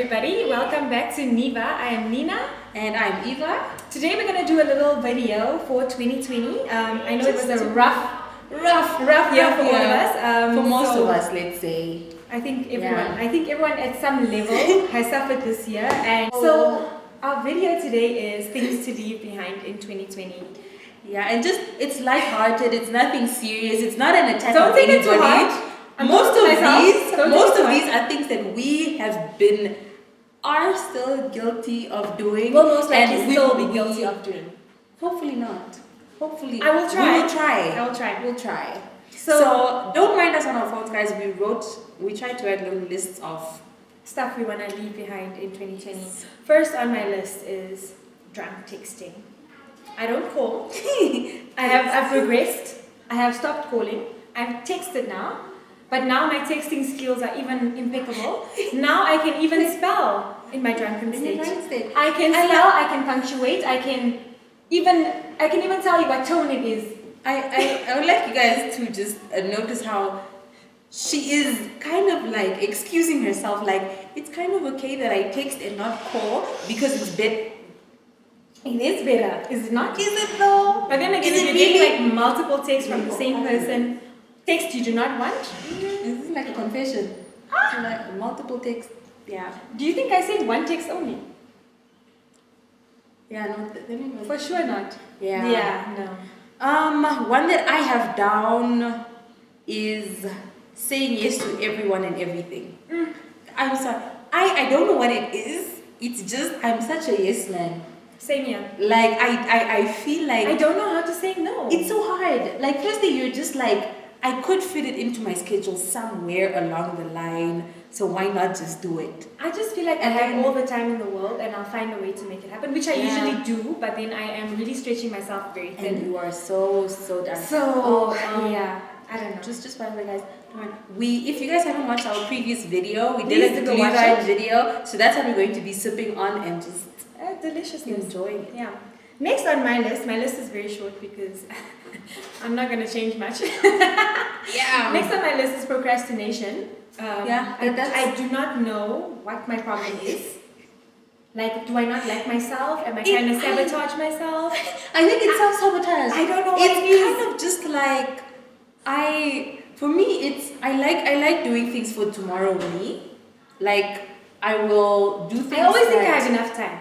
everybody. Welcome back to Niva. I am Nina. And I'm Eva. Today we're going to do a little video for 2020. I know it was a rough year for all of us. For most of us, let's say. I think everyone at some level has suffered this year. And so our video today is things to leave behind in 2020. Yeah, and just, it's lighthearted, it's nothing serious, it's not an attack Don't on take it anybody. too hard. Most of these are things that we are still guilty of doing. Well, most likely and still be guilty of doing. Hopefully not. Hopefully. I will try. We'll try. So don't mind us on our phones, guys. We tried to write little lists of stuff we want to leave behind in 2020. First on my list is drunk texting. I don't call. I've progressed. I have stopped calling. I've texted now. But now my texting skills are even impeccable. Now I can even spell in my drunken state. I can spell, I can punctuate, I can even tell you what tone it is. I would like you guys to just notice how she is kind of like excusing herself, like it's kind of okay that I text and not call because it's better. It is better, is it not? Is it though? But then again, if you're getting like multiple texts from the same person, text you do not want? This is like a confession. Like multiple texts. Yeah. Do you think I sent one text only? Yeah, no. For sure not. Yeah. Yeah, no. One that I have down is saying yes to everyone and everything. I'm sorry. I don't know what it is. It's just I'm such a yes man. Same here. Like I feel like I don't know how to say no. It's so hard. Like firstly you're just like I could fit it into my schedule somewhere along the line, so why not just do it? I just feel like I have all the time in the world and I'll find a way to make it happen, which I usually do, but then I am really stretching myself very thin. And you are so done. So, yeah, I don't know. Just by the way, guys, if you guys haven't watched our previous video, we did a glühwein video, so that's how we're going to be sipping on and just deliciousness. Enjoying it. Yeah. Next on my list is very short because I'm not going to change much. Yeah. Next on my list is procrastination. I do not know what my problem is. Like, do I not like myself? Am I trying to sabotage myself? I think it's self-sabotage. I don't know what it is. It's kind of just like, for me, I like doing things for tomorrow me. Like, I will do things. I always think I have enough time.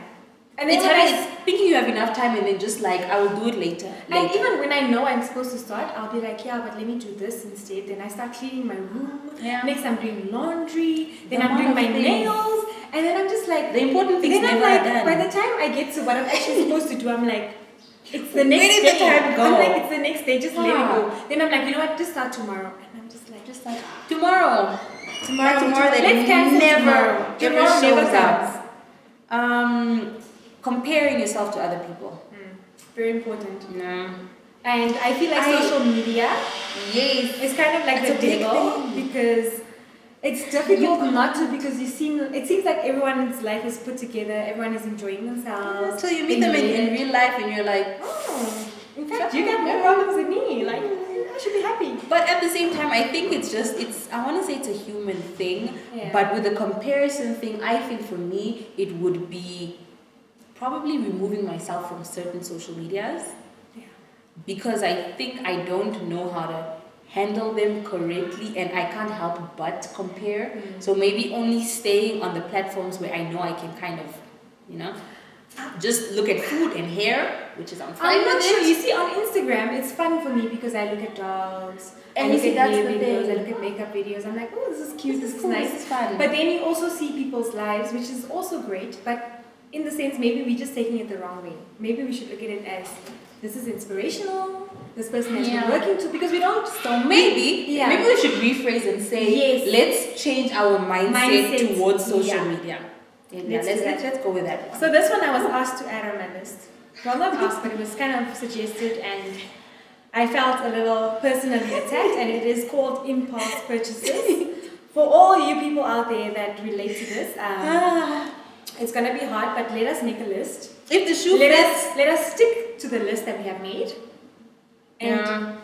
And then it's thinking you have enough time and then just like, I will do it later. And even when I know I'm supposed to start, I'll be like, yeah, but let me do this instead. Then I start cleaning my room. Yeah. Next I'm doing laundry. Then I'm doing my nails. And then I'm just like... The important things never are done. By the time I get to what I'm actually supposed to do, I'm like, it's the next day. Where did the time go? I'm like, it's the next day, just let it go. Then I'm like, you know what, just start tomorrow. And I'm just like, just start tomorrow. Tomorrow that let's cancel never tomorrow. shows up. Comparing yourself to other people. Very important. No. And I feel like social media is kind of like the devil because it's difficult not to, because it seems like everyone's life is put together, everyone is enjoying themselves. So you meet them in real life and you're like, oh, in fact, you got more problems than me. Like, I should be happy. But at the same time, I think I want to say it's a human thing, but with the comparison thing, I feel for me, it would be probably removing myself from certain social medias because I think I don't know how to handle them correctly and I can't help but compare. So maybe only staying on the platforms where I know I can kind of, just look at food and hair, which is I'm not sure. You see, on Instagram, it's fun for me because I look at dogs, and I look at hair videos, I look at makeup videos. I'm like, oh, this is cute, this is nice. This is fun. But then you also see people's lives, which is also great, but in the sense, maybe we're just taking it the wrong way. Maybe we should look at it as, this is inspirational, this person has been working to, because we don't... So maybe we should rephrase and say, let's change our mindset towards social media. Let's go with that one. So this one I was asked to add on my list. Well, not asked, but it was kind of suggested and I felt a little personally attacked, and it is called impulse purchases. For all you people out there that relate to this, it's going to be hard, but let us make a list. If the shoe fits. Let us stick to the list that we have made. And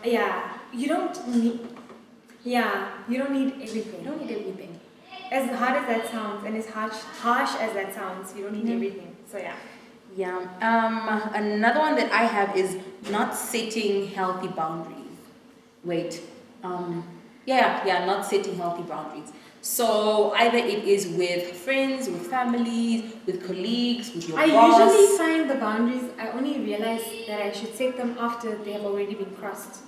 you don't need everything. You don't need everything. as hard as that sounds, and as harsh as that sounds, you don't need everything. So yeah. Yeah. Another one that I have is not setting healthy boundaries. Wait. Not setting healthy boundaries. So either it is with friends, with families, with colleagues, with your I boss. usually find the boundaries, I only realize that I should set them after they have already been crossed.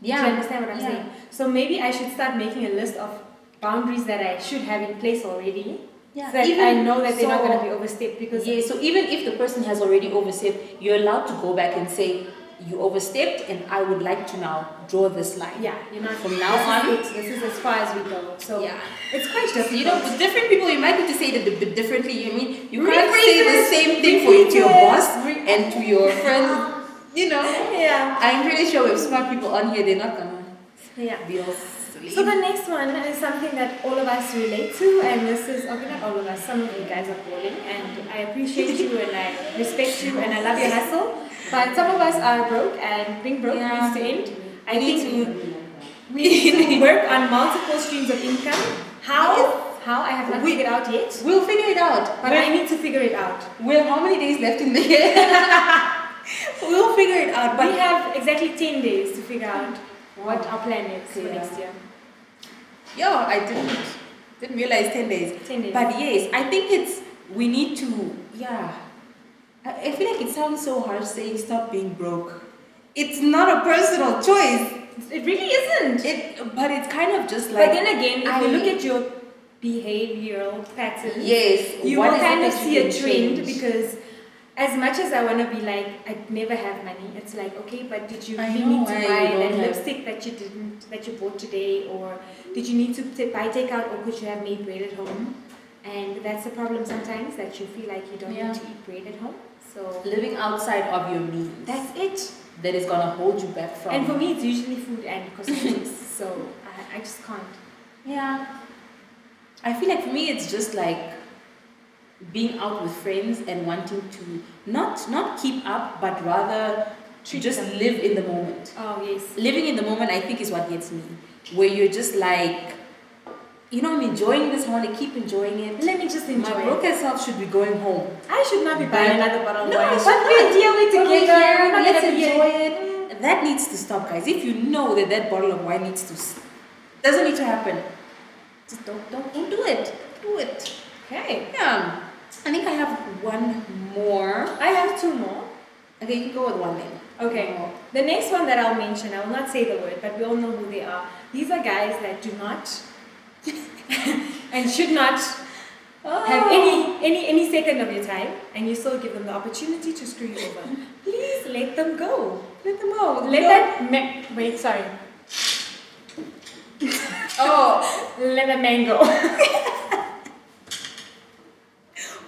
Yeah. Do you understand what I'm saying? So maybe I should start making a list of boundaries that I should have in place already. Yeah. So that I know that they're not going to be overstepped. Because so even if the person has already overstepped, you're allowed to go back and say, you overstepped and I would like to now draw this line. Yeah, you're not from now on. This is as far as we go. So yeah, it's quite difficult. You know, with different people, you might need to say it a bit differently. You mean you can't Rephrase say the it, same thing to your boss and to your friends. You know. Yeah. I'm pretty sure with smart people on here, they're not gonna be all silly. So the next one is something that all of us relate to, and this is okay, not all of us. Some of you guys are calling, and I appreciate you and I respect you and I love your hustle. But some of us are broke, and being broke needs to end. I think we need to work on multiple streams of income. How? I have not figured out yet. We'll figure it out. But I need to figure it out. We have how many days left in the year? We'll figure it out. But we have exactly 10 days to figure out what our plan is for next year. I didn't realize 10 days. 10 days. But yes, I think we need to, I feel like it sounds so harsh saying stop being broke. It's not a personal choice. It really isn't. But it's kind of just like. But then again, if you look at your behavioral patterns, you what will is kind it of that see you a can trend change? because as much as I want to be like, I never have money, it's like, okay, but did you really need to buy that lipstick that you bought today, or did you need to buy takeout, or could you have made bread at home? And that's the problem sometimes, that you feel like you don't need to eat bread at home. So living outside of your means. That's it. That is gonna hold you back from. And for me, it's usually food and cosmetics, so I just can't. Yeah. I feel like for me, it's just like being out with friends and wanting to not keep up, but rather just live in the moment. Oh yes. Living in the moment, I think, is what gets me. Where you're just like, I'm enjoying this. I want to keep enjoying it. Let me just enjoy. My broke self should be going home. I should not be buying another bottle of wine. But we're here, we're together. Let's enjoy it. That needs to stop, guys. If you know that bottle of wine doesn't need to happen, just don't do it. Do it. Okay. Yeah. I think I have one more. I have two more. Okay, you can go with one then. Okay. The next one that I'll mention, I will not say the word, but we all know who they are. These are guys that do not and should not have any second of your time, and you still give them the opportunity to screw you over. Please let them go. Let them go. Wait, sorry. Let the man go.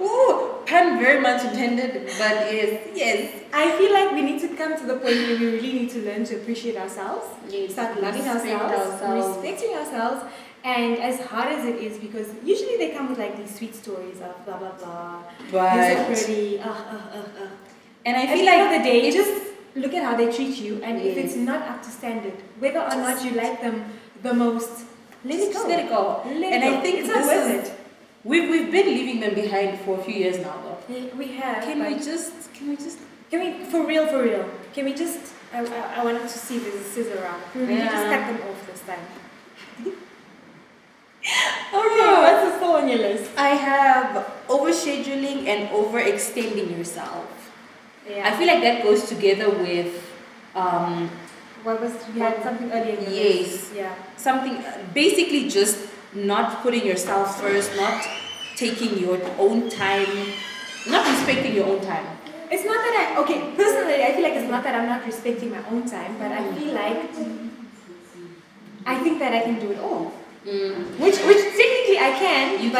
Ooh, pun very much intended, but yes. I feel like we need to come to the point where we really need to learn to appreciate ourselves, start loving ourselves, respecting ourselves, and as hard as it is, because usually they come with like these sweet stories of blah blah blah. You're so pretty. And I feel like the day, just look at how they treat you, and if it's not up to standard, whether or not you like them the most, let it go. Let it go. I think it's not worth it. We've been leaving them behind for a few years now, though. We have. Can we for real? Can we just? I wanted to see if there's a scissor around. Can we just cut them off this time? Okay, what's still on your list? I have overscheduling and overextending yourself. Yeah. I feel like that goes together with. You had something earlier in your list. Yeah. Something basically just not putting yourself first, not taking your own time, not respecting your own time. It's not that personally, I feel like it's not that I'm not respecting my own time, but I feel like I think that I can do it all. Which technically I can.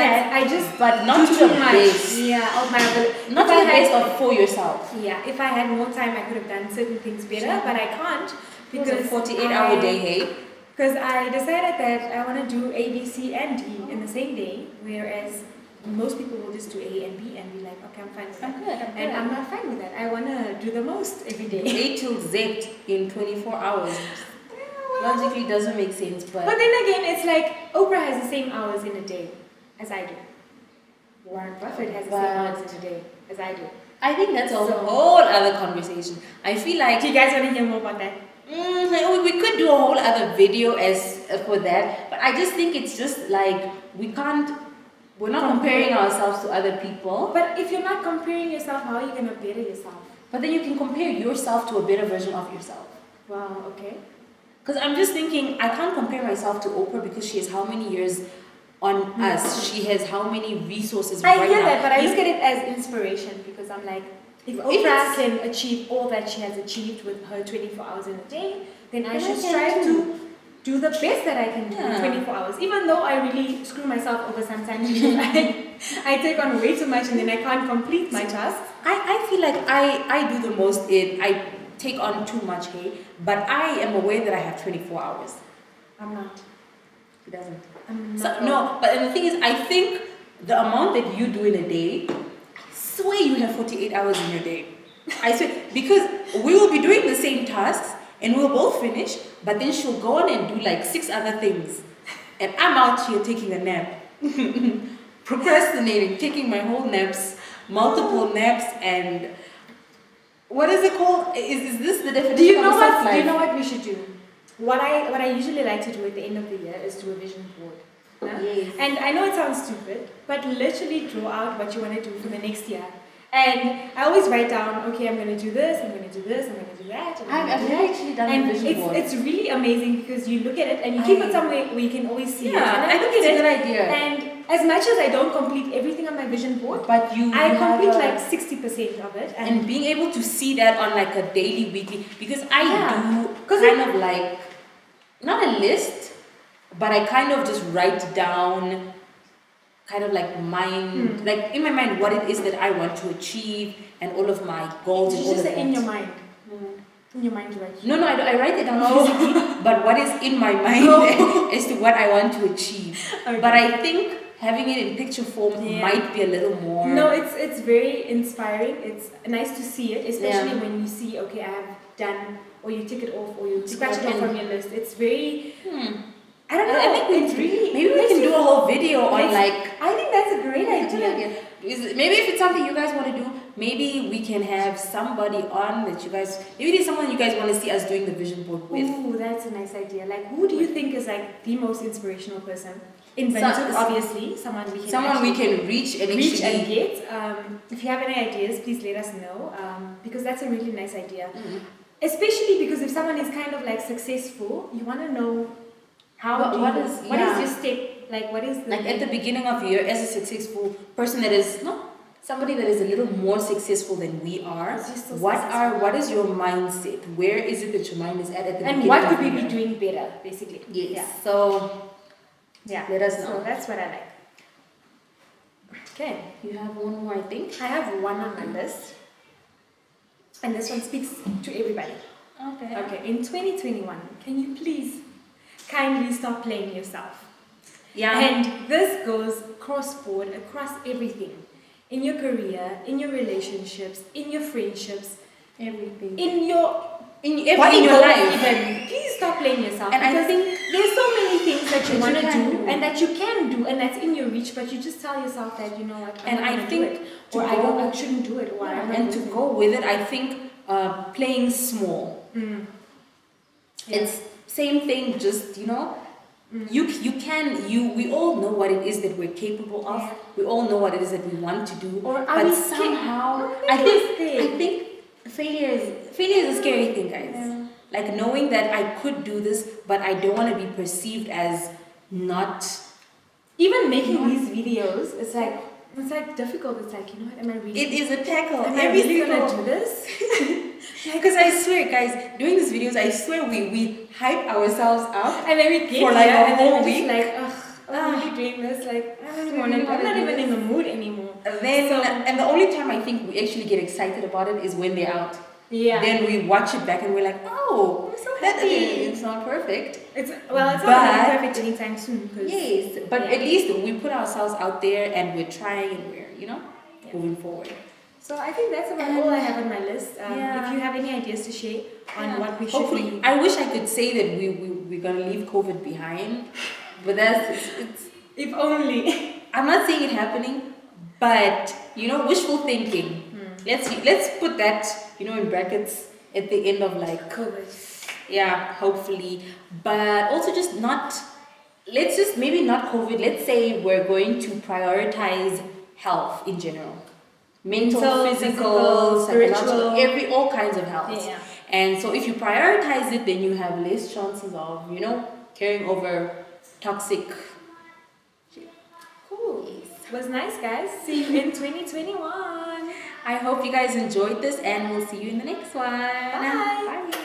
But not to the base. Yeah, of my ability. Not to the base of for yourself. Yeah, if I had more time, I could have done certain things better, but I can't because 48-hour day, hey. Because I decided that I want to do A, B, C, and E in the same day, whereas most people will just do A and B and be like, okay, I'm fine with that. I'm not fine with that. I want to do the most every day. A till Z in 24 hours. Logically doesn't make sense, but then again, it's like Oprah has the same hours in a day. as I do. Warren Buffett has the same hours in a day as I do. I think that's a whole other conversation. I feel like... Do you guys want to hear more about that? We could do a whole other video as for that, but I just think it's just like we're not comparing ourselves to other people. But if you're not comparing yourself, how are you going to better yourself? But then you can compare yourself to a better version of yourself. Wow, okay. Because I'm just thinking, I can't compare myself to Oprah because she has how many years on us. She has how many resources I right hear now. that, but I look at it as inspiration because I'm like, if Oprah can achieve all that she has achieved with her 24 hours in a day, then I should strive to do the best that I can do in 24 hours. Even though I really screw myself over sometimes because I take on way too much and then I can't complete my tasks. I feel like I do the most I take on too much, hey? But I am aware that I have 24 hours. I'm not. He doesn't. No, but the thing is, I think the amount that you do in a day, I swear you have 48 hours in your day. I swear, because we will be doing the same tasks and we'll both finish, but then she'll go on and do like 6 other things. And I'm out here taking a nap. Procrastinating, taking my whole naps, multiple naps, and what is it called? Is this the definition do you know of what? self-life? Do you know what we should do? What I usually like to do at the end of the year is do a vision board. Huh? Yes. And I know it sounds stupid, but literally draw out what you want to do for the next year. And I always write down, okay, I'm going to do this, I'm going to do this, I'm going to do that. I've never actually done and a vision board. It's really amazing because you look at it and you keep it somewhere where you can always see it. And I think it's a good idea. And as much as I don't complete everything on my vision board, but I complete like 60% of it. And being able to see that on like a daily, weekly, because I do kind of like, not a list, but I kind of just write down kind of like mind, like in my mind what it is that I want to achieve and all of my goals and all of that. In your mind. In your mind, right? No, I write it down physically, but what is in my mind as to what I want to achieve. Okay. But I think having it in picture form might be a little more... No, it's very inspiring. It's nice to see it, especially when you see, okay, I have done, or you tick it off, or you scratch it off from your list. It's very... I don't know. I think maybe we can do a whole video on like... I think that's a great idea. Maybe if it's something you guys want to do, maybe we can have somebody on that you guys... Maybe there's someone you guys want to see us doing the vision board with. Ooh, that's a nice idea. Like, who do you think is like the most inspirational person? Inventive, obviously. Someone we can reach and get. If you have any ideas, please let us know. Because that's a really nice idea. Especially because if someone is kind of like successful, you want to know what is your step? Like, what is the... Like, at the beginning of the year, as a successful person that is... somebody that is a little more successful than we are, what is your mindset? Where is it that your mind is at the beginning? And what could we be doing better, basically? Yes. Yeah. So, let us know. So that's what I like. Okay. You have one more, I think? I have one on my list. And this one speaks to everybody. Okay. In 2021, can you please kindly stop playing yourself? Yeah. And this goes cross-board, across everything. In your career, in your relationships, in your friendships, everything. In your life. Even. Please stop playing yourself. And because I think there's so many things that you want to do and that you can do and that's in your reach, but you just tell yourself that, you know what, I shouldn't do it. And to go with it, I think playing small. It's same thing, just, you know, we all know what it is that we're capable of. Yeah. We all know what it is that we want to do. But somehow, I think failure is a scary thing, guys. Yeah. Like knowing that I could do this, but I don't want to be perceived as not. Even making these videos, it's like difficult. It's like, you know what, am I really... It is a tackle. Am I really gonna do this? Because I swear, guys, doing these videos, I swear we hype ourselves up. And then we get for like a whole week. Like, I'm really doing this. Like, I'm not even in the mood anymore. And the only time I think we actually get excited about it is when they're out. Yeah. Then we watch it back and we're like, oh, I'm so happy. It's not perfect. It's not perfect anytime soon. Yes, but at least we put ourselves out there and we're trying and we're, moving forward. So I think that's about all I have on my list. If you have any ideas to share on what we should Hopefully, I wish I could say that we're gonna leave COVID behind, but it's if only. I'm not saying it happening, but wishful thinking. Let's put that in brackets at the end of like COVID. yeah, hopefully, but also just not. Let's just maybe not COVID. Let's say we're going to prioritize health in general, mental, physical, psychological, spiritual. all kinds of health. Yeah. And so if you prioritize it, then you have less chances of carrying over toxic. Cool. It was nice, guys. See you in 2021. I hope you guys enjoyed this, and we'll see you in the next one. Bye. Bye.